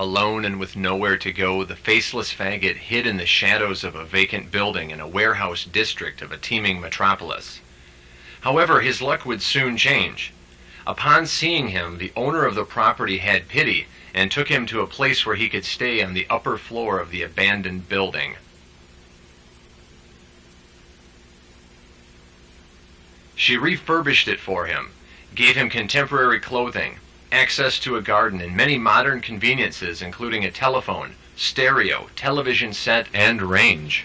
Alone and with nowhere to go, the faceless faggot hid in the shadows of a vacant building in a warehouse district of a teeming metropolis. However, his luck would soon change. Upon seeing him, the owner of the property had pity and took him to a place where he could stay on the upper floor of the abandoned building. She refurbished it for him, gave him contemporary clothing, access to a garden, and many modern conveniences, including a telephone, stereo, television set, and range.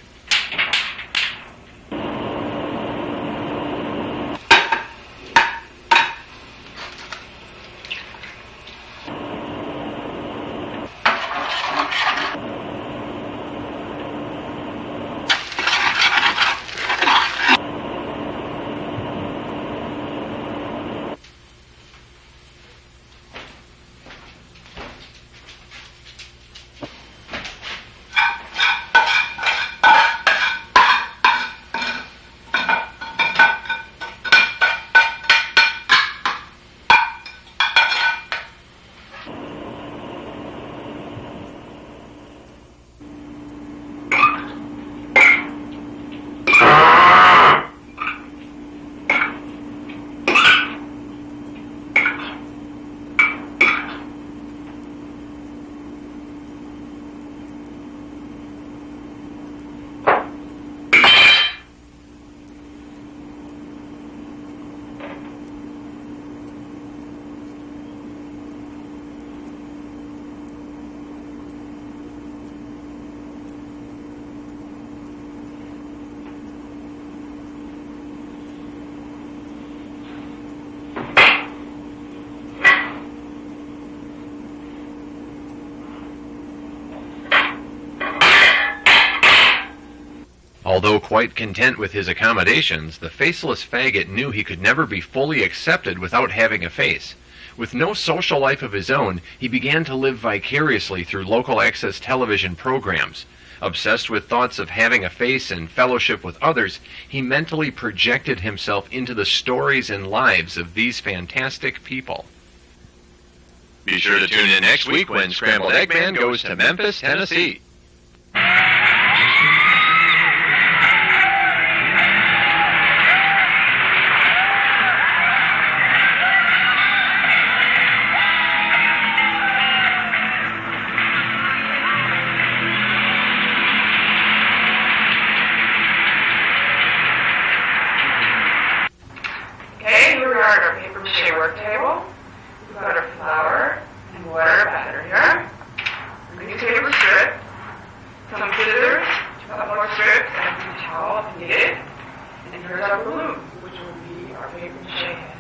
Although quite content with his accommodations, the faceless faggot knew he could never be fully accepted without having a face. With no social life of his own, he began to live vicariously through local access television programs. Obsessed with thoughts of having a face and fellowship with others, he mentally projected himself into the stories and lives of these fantastic people. Be sure to tune in next week when Scrambled Eggman goes to Memphis, Tennessee. Okay, here we are at our paper mache work table. We've got our flour and water batter here. A newspaper strip, some scissors, a couple more strips, and a towel if needed. And here's our balloon, which will be our paper mache head.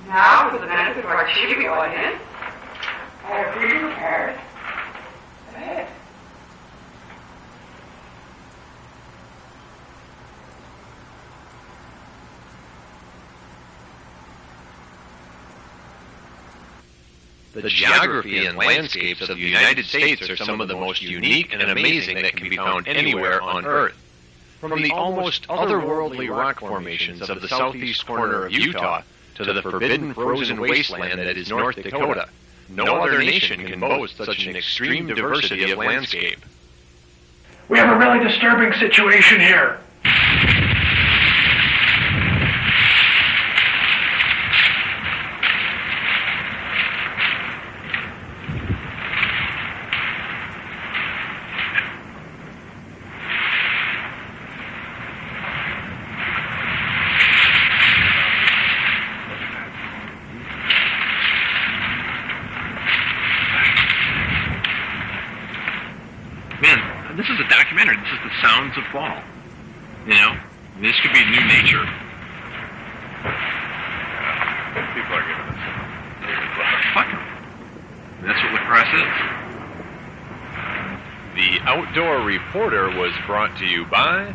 Now, for the benefit of our TV audience, I have for you prepared a head. The geography and landscapes of the United States are some of the most unique and amazing that can be found anywhere on Earth. From the almost otherworldly rock formations of the southeast corner of Utah to the forbidden frozen wasteland that is North Dakota, no other nation can boast such an extreme diversity of landscape. We have a really disturbing situation here. Man, this is a documentary. This is the sounds of fall. You know, this could be new nature. People are giving us fuck them. That's what lacrosse is. The Outdoor Reporter was brought to you by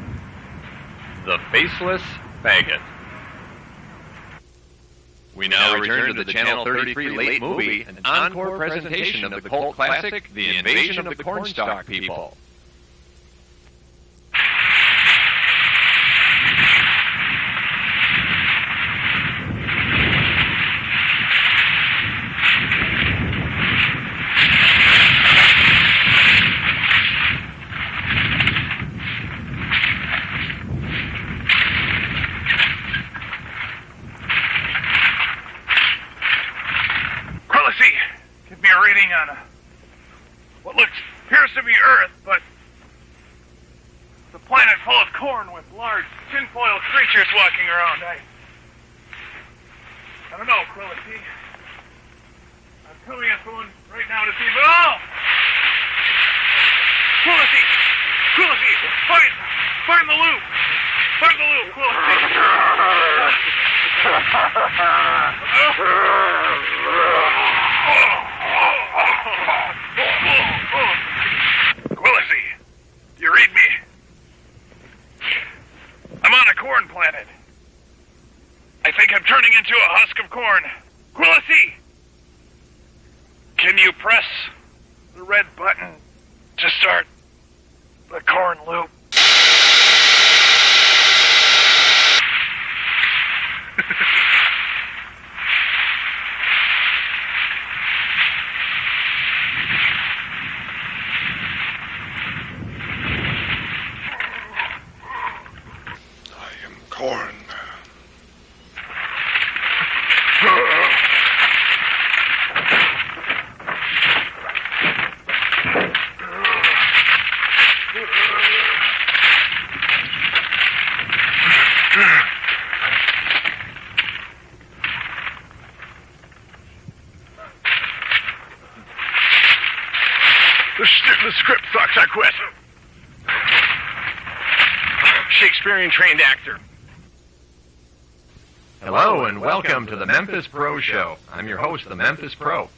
the Faceless Faggott. We now return to the Channel 33 Late Movie, an encore presentation of the cult classic, The Invasion of the Cornstalk People. Give me a reading on what appears to be Earth, but it's a planet full of corn with large tinfoil creatures walking around. I don't know, Quillity. I'm coming at someone right now to see, but oh! Quillity! Quillity! Find the loop! Find the loop, Quillity! Quillity, do you read me? I'm on a corn planet. I think I'm turning into a husk of corn. Quillity, can you press the red button to start the corn loop? Corn. The script sucks. I quit. Shakespearean-trained actor. Hello and welcome to the Memphis Pro Show. I'm your host, the Memphis Pro.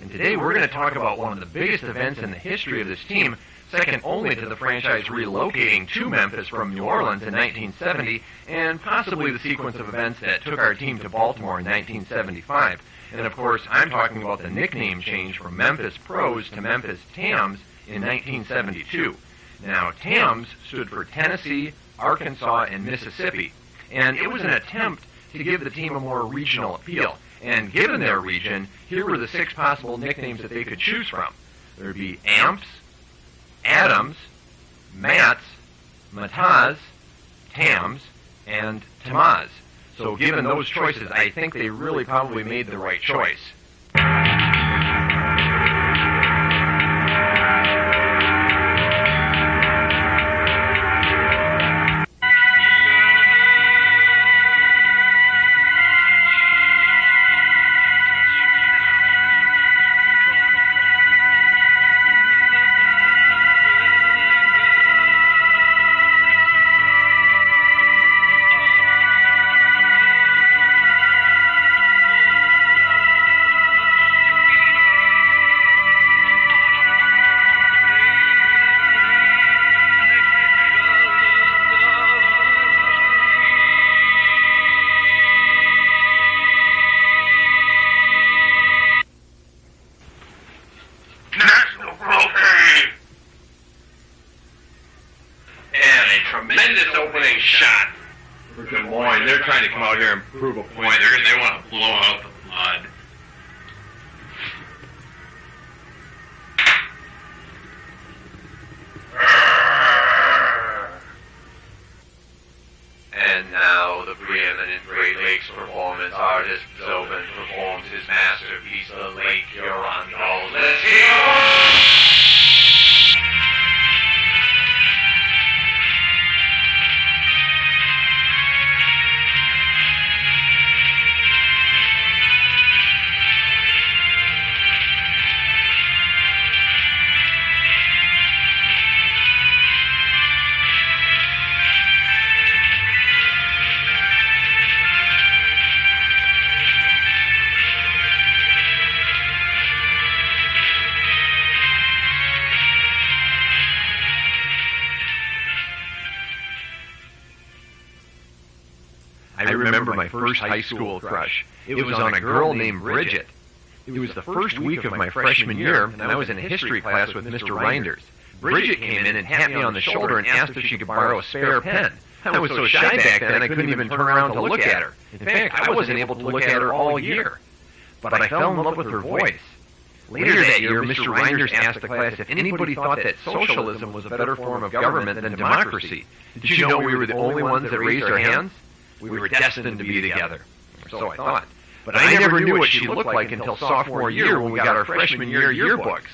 And today we're going to talk about one of the biggest events in the history of this team, second only to the franchise relocating to Memphis from New Orleans in 1970, and possibly the sequence of events that took our team to Baltimore in 1975. And of course, I'm talking about the nickname change from Memphis Pros to Memphis Tams in 1972. Now, Tams stood for Tennessee, Arkansas, and Mississippi, and it was an attempt to give the team a more regional appeal. And given their region, here were the 6 possible nicknames that they could choose from. There would be Amps, Adams, Mats, Mataz, Tams, and Tamaz. So given those choices, I think they really probably made the right choice. Tremendous opening shot for Des Moines. They're trying to come out here and prove a point. They want to blow out the blood. And now the preeminent Great Lakes performance artist Zobin performs his masterpiece, the Lake Huron Calls. Let's hear it! I remember my first high school crush. It was on a girl named Bridget. It was the first week of my freshman year, and I was in a history class with Mr. Reinders. Bridget came in and tapped me on the shoulder and asked if she could borrow a spare pen. I was so shy back then I couldn't even turn around to look at her. In fact, I wasn't able to look at her all year. But I fell in love with her voice. Later that year, Mr. Reinders asked the class if anybody thought that socialism was a better form of government than democracy. Did you know we were the only ones that raised our hands? We were destined to be together. Or so I thought. But I never knew what she looked like until sophomore year when we got our freshman year yearbooks.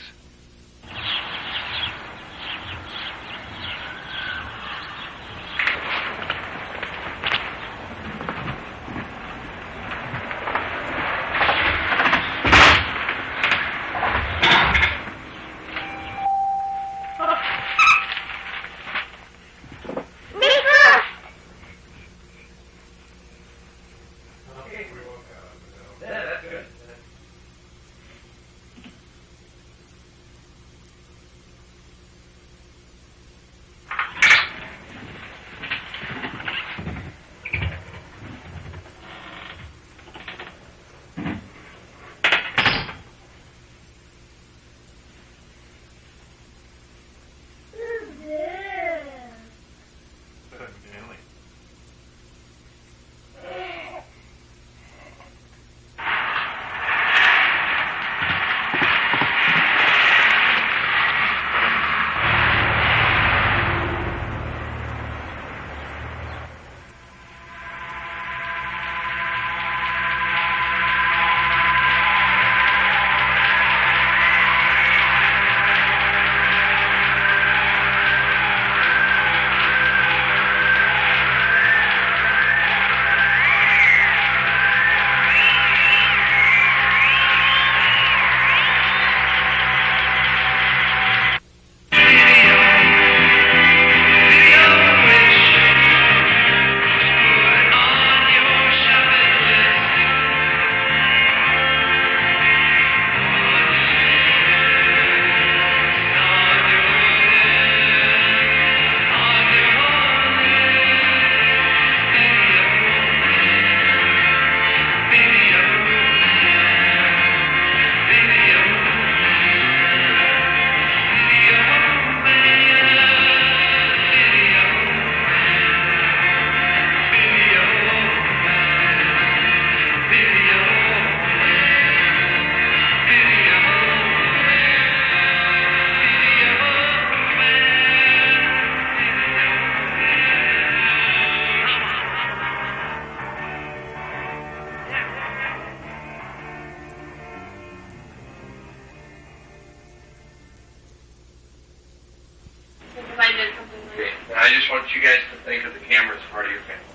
I just want you guys to think of the camera as part of your family.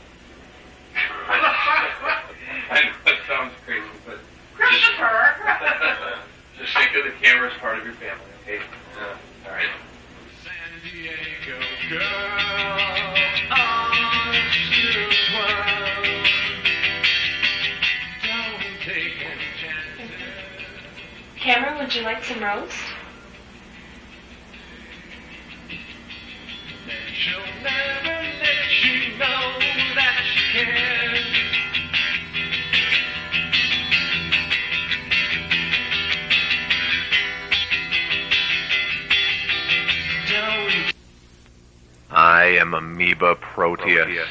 I know that sounds crazy, but Christopher! just think of the camera as part of your family, okay? All right. San Diego girl, oh, still twirl. Don't take any chances. Cameron, would you like some roast? And she'll never let you know that she cares. I am Amoeba Proteus,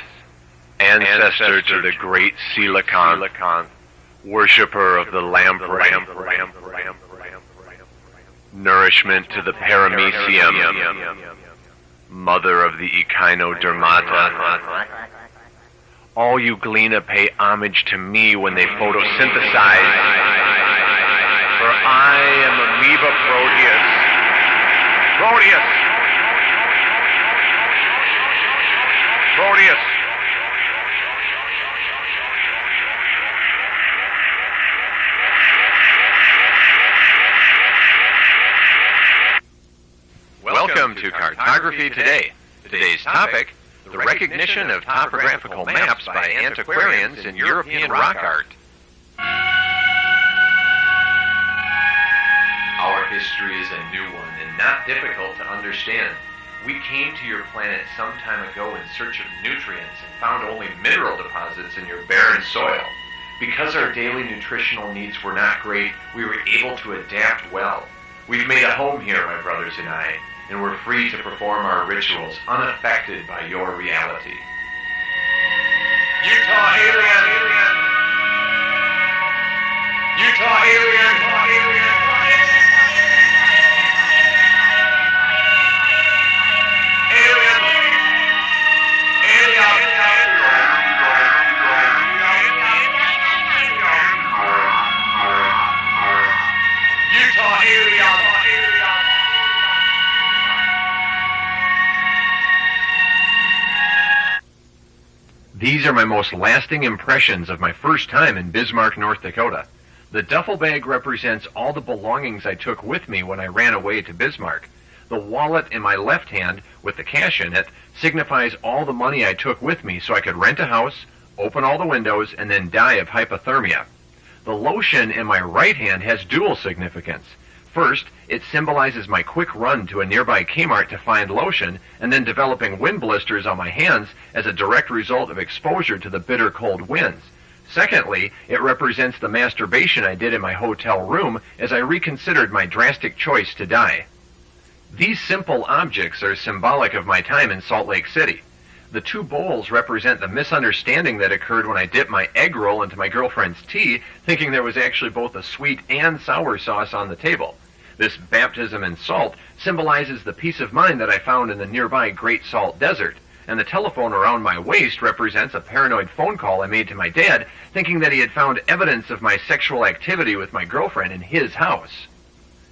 ancestor to the great coelacanth, worshipper of the lamprey, nourishment to the paramecium, mother of the echinodermata. All euglena pay homage to me when they photosynthesize, for I am Amoeba Proteus. Proteus. Welcome to Cartography Today. Today's topic, the recognition of topographical maps by antiquarians in European rock art. Our history is a new one and not difficult to understand. We came to your planet some time ago in search of nutrients and found only mineral deposits in your barren soil. Because our daily nutritional needs were not great, we were able to adapt well. We've made a home here, my brothers and I, and we're free to perform our rituals unaffected by your reality. Utah alien! Utah alien! These are my most lasting impressions of my first time in Bismarck, North Dakota. The duffel bag represents all the belongings I took with me when I ran away to Bismarck. The wallet in my left hand with the cash in it signifies all the money I took with me so I could rent a house, open all the windows, and then die of hypothermia. The lotion in my right hand has dual significance. First, it symbolizes my quick run to a nearby Kmart to find lotion, and then developing wind blisters on my hands as a direct result of exposure to the bitter cold winds. Secondly, it represents the masturbation I did in my hotel room as I reconsidered my drastic choice to die. These simple objects are symbolic of my time in Salt Lake City. The two bowls represent the misunderstanding that occurred when I dipped my egg roll into my girlfriend's tea, thinking there was actually both a sweet and sour sauce on the table. This baptism in salt symbolizes the peace of mind that I found in the nearby Great Salt Desert, and the telephone around my waist represents a paranoid phone call I made to my dad, thinking that he had found evidence of my sexual activity with my girlfriend in his house.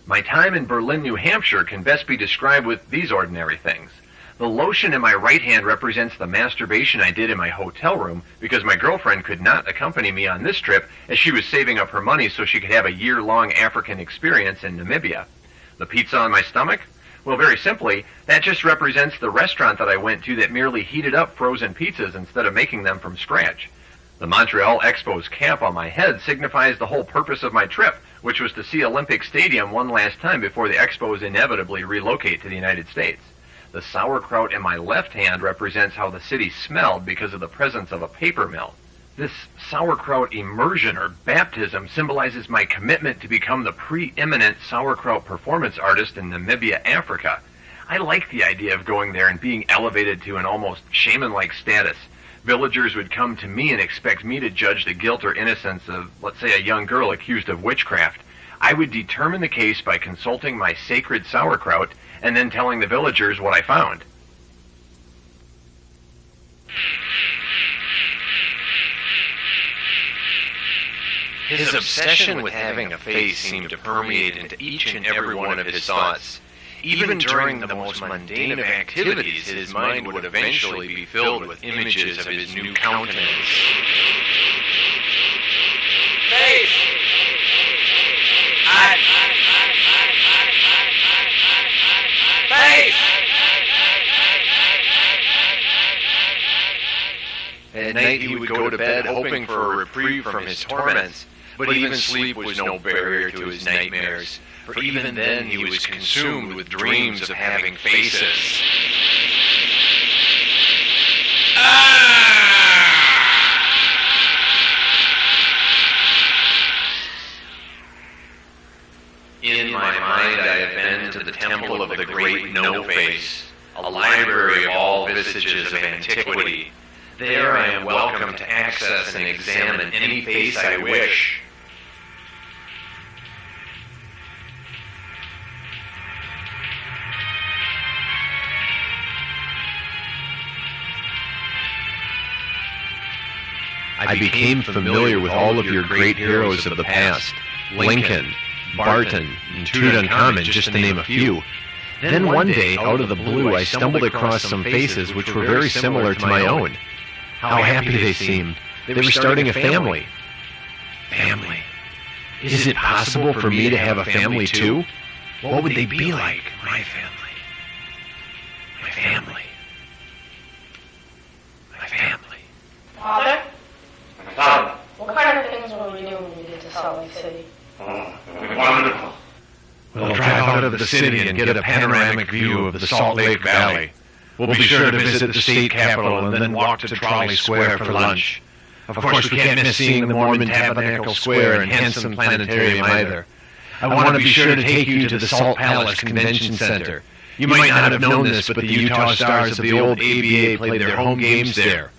My time in Berlin, New Hampshire can best be described with these ordinary things. The lotion in my right hand represents the masturbation I did in my hotel room because my girlfriend could not accompany me on this trip as she was saving up her money so she could have a year-long African experience in Namibia. The pizza on my stomach? Well, very simply, that just represents the restaurant that I went to that merely heated up frozen pizzas instead of making them from scratch. The Montreal Expo's cap on my head signifies the whole purpose of my trip, which was to see Olympic Stadium one last time before the Expos inevitably relocate to the United States. The sauerkraut in my left hand represents how the city smelled because of the presence of a paper mill. This sauerkraut immersion or baptism symbolizes my commitment to become the preeminent sauerkraut performance artist in Namibia, Africa. I like the idea of going there and being elevated to an almost shaman-like status. Villagers would come to me and expect me to judge the guilt or innocence of, let's say, a young girl accused of witchcraft. I would determine the case by consulting my sacred sauerkraut and then telling the villagers what I found. His obsession with having a face seemed to permeate into each and every one of his thoughts. Even during the most mundane of activities, his mind would eventually be filled with images of his new countenance. Face! Face! At night he would go to bed hoping for a reprieve from his torments, but even sleep was no barrier to his nightmares, for even then he was consumed with dreams of having faces. In my mind I have been to the temple of the great No-Face, a library of all visages of antiquity. There I am welcome to access and examine any face I wish. I became familiar with all of your great heroes of the past, Lincoln, Barton, and Tutankhamun, just to name a few. Then one day, out of the blue, I stumbled across some faces which were very similar to my own. How happy they seemed. They were starting a family. Family. Is it possible for me to have a family too? What would they be like? My family. My family. My family. Father, Son, what kind of things will we do when we get to Salt Lake City? it'll be wonderful. We'll drive out of the city and get a panoramic view of the Salt Lake Valley. We'll be sure to visit the state capitol and then walk to Trolley Square for lunch. Of course, we can't miss seeing the Mormon Tabernacle Square and Hanson Planetarium either. I want to be sure to take you to the Salt Palace Convention Center. You might not have known this, but the Utah Stars of the old ABA played their home games there.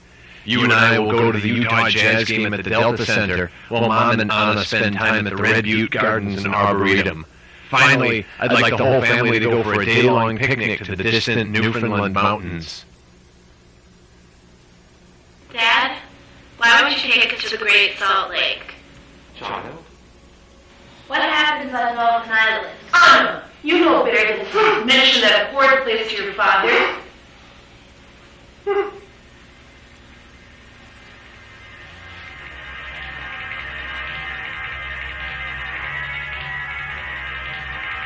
You and I will go to the Utah Jazz game at the Delta Center, while Mom and Anna spend time at the Red Butte Gardens and Arboretum. Finally, I'd like the whole family to go for a day-long picnic to the distant Newfoundland mountains. Dad, why would you take us to the Great Salt Lake? Child? What happens on Dolphin Island? Anna, you know better than to mention that abhorrent place to your father.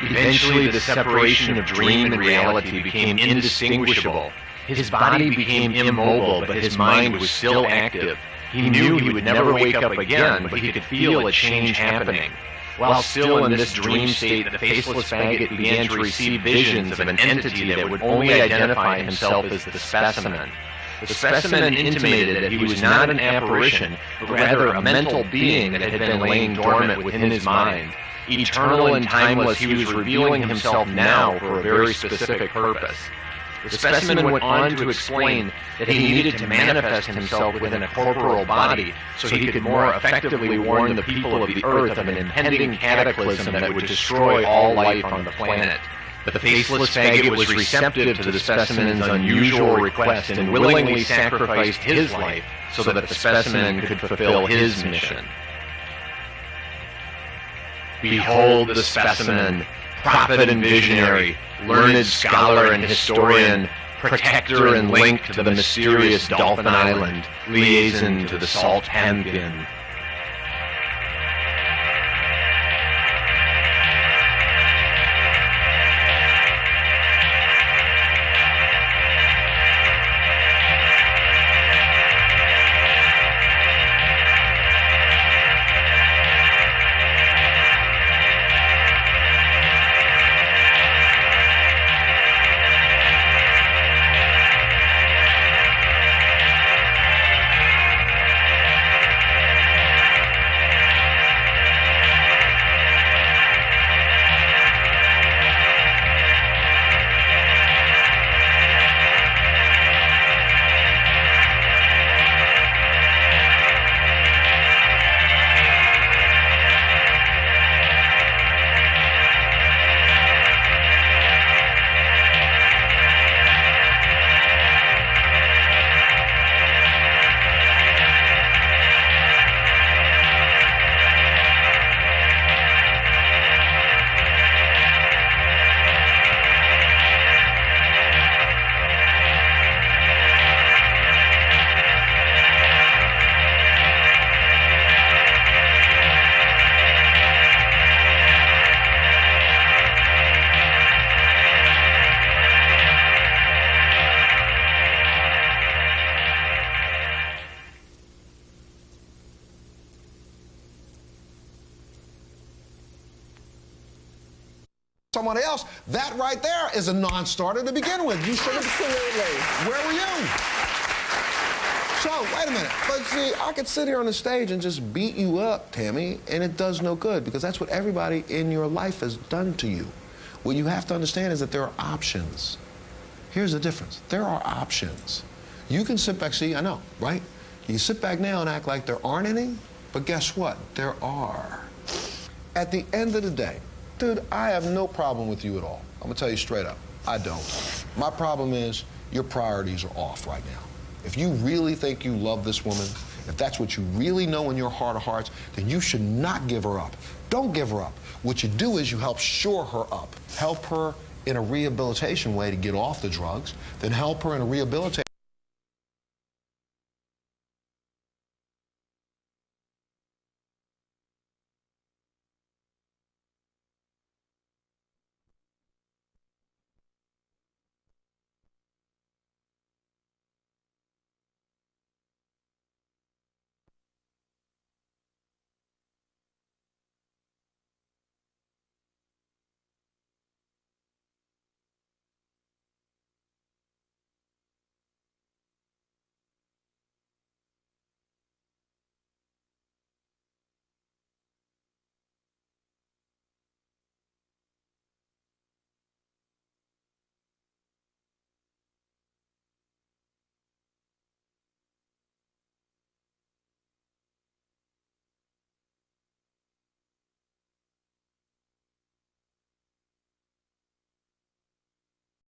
Eventually, the separation of dream and reality became indistinguishable. His body became immobile, but his mind was still active. He knew he would never wake up again, but he could feel a change happening. While still in this dream state, the Faceless Faggott began to receive visions of an entity that would only identify himself as the specimen. The specimen intimated that he was not an apparition, but rather a mental being that had been laying dormant within his mind. Eternal and timeless, he was revealing himself now for a very specific purpose. The specimen went on to explain that he needed to manifest himself within a corporal body so he could more effectively warn the people of the earth of an impending cataclysm that would destroy all life on the planet. But the Faceless Faggott was receptive to the specimen's unusual request and willingly sacrificed his life so that the specimen could fulfill his mission. Behold the specimen, prophet and visionary, learned scholar and historian, protector and link to the mysterious Dolphin Island, liaison to the Salt Pantheon. somebody else, that right there is a non-starter to begin with. You should have. Absolutely. Where were you? So, wait a minute. But see, I could sit here on the stage and just beat you up, Tammy, and it does no good, because that's what everybody in your life has done to you. What you have to understand is that there are options. Here's the difference. There are options. You can sit back, see, I know, right? You can sit back now and act like there aren't any, but guess what? There are. At the end of the day, dude, I have no problem with you at all. I'm gonna tell you straight up, I don't. My problem is your priorities are off right now. If you really think you love this woman, if that's what you really know in your heart of hearts, then you should not give her up. Don't give her up. What you do is you help shore her up. Help her in a rehabilitation way to get off the drugs, then help her in a rehabilitation